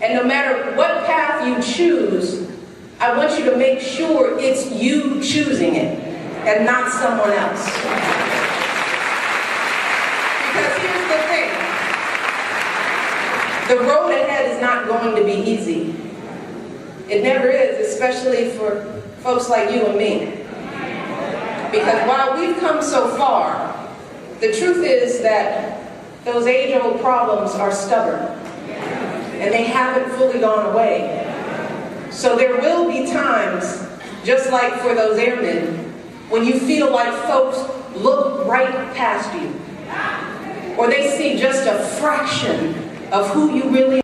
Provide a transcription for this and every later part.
And no matter what path you choose, I want you to make sure it's you choosing it and not someone else. Because here's the thing. The road ahead is not going to be easy. It never is, especially for folks like you and me. Because while we've come so far, the truth is that those age-old problems are stubborn, and they haven't fully gone away. So there will be times, just like for those airmen, when you feel like folks look right past you, or they see just a fraction of who you really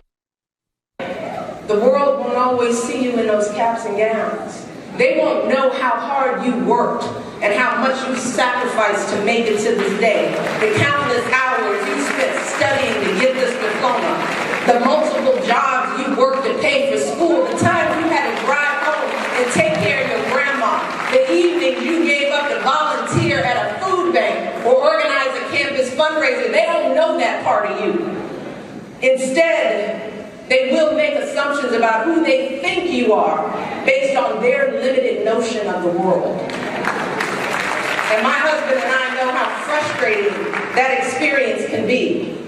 are. The world won't always see you in those caps and gowns. They won't know how hard you worked and how much you sacrificed to make it to this day. The countless hours you spent studying to get this diploma. The multiple jobs you worked to pay for school. The time you had to drive home and take care of your grandma. The evenings you gave up to volunteer at a food bank or organize a campus fundraiser. They don't know that part of you. Instead, they will make assumptions about who they think you are based on their limited notion of the world. And my husband and I know how frustrating that experience can be.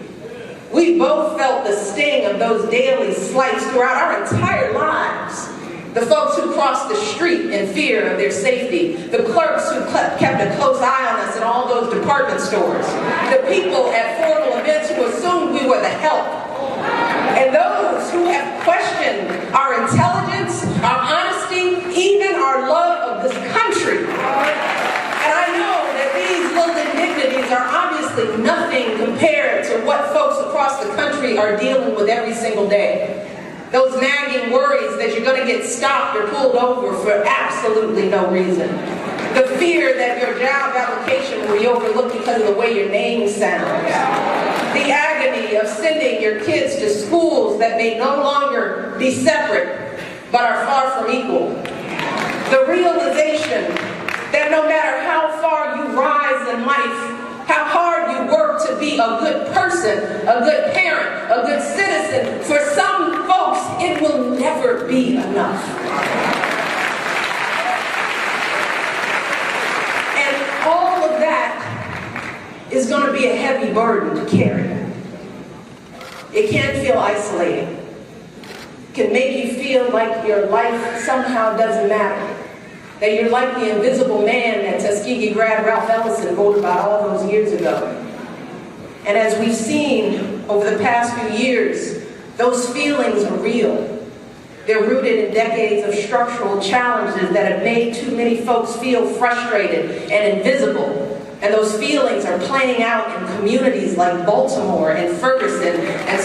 We both felt the sting of those daily slights throughout our entire lives. The folks who crossed the street in fear of their safety. The clerks who kept a close eye on us in all those department stores. The people at formal events who assumed we were the help. And those who have questioned our intelligence, our honesty, even our love of this country. And I know that these little indignities are obviously nothing compared to what folks across the country are dealing with every single day. Those nagging worries that you're going to get stopped or pulled over for absolutely no reason. The fear that your job application will be overlooked because of the way your name sounds. The agony of sending your kids to schools that may no longer be separate, but are far from equal. The realization that no matter how far you rise in life, how hard you work to be a good person, a good parent, a good citizen, for some folks, it will never be enough. And all of that is going to be a heavy burden to carry. It can feel isolating. It can make you feel like your life somehow doesn't matter. That you're like the invisible man that Tuskegee grad Ralph Ellison wrote about all those years ago. And as we've seen over the past few years, those feelings are real. They're rooted in decades of structural challenges that have made too many folks feel frustrated and invisible. And those feelings are playing out in communities like Baltimore and Ferguson and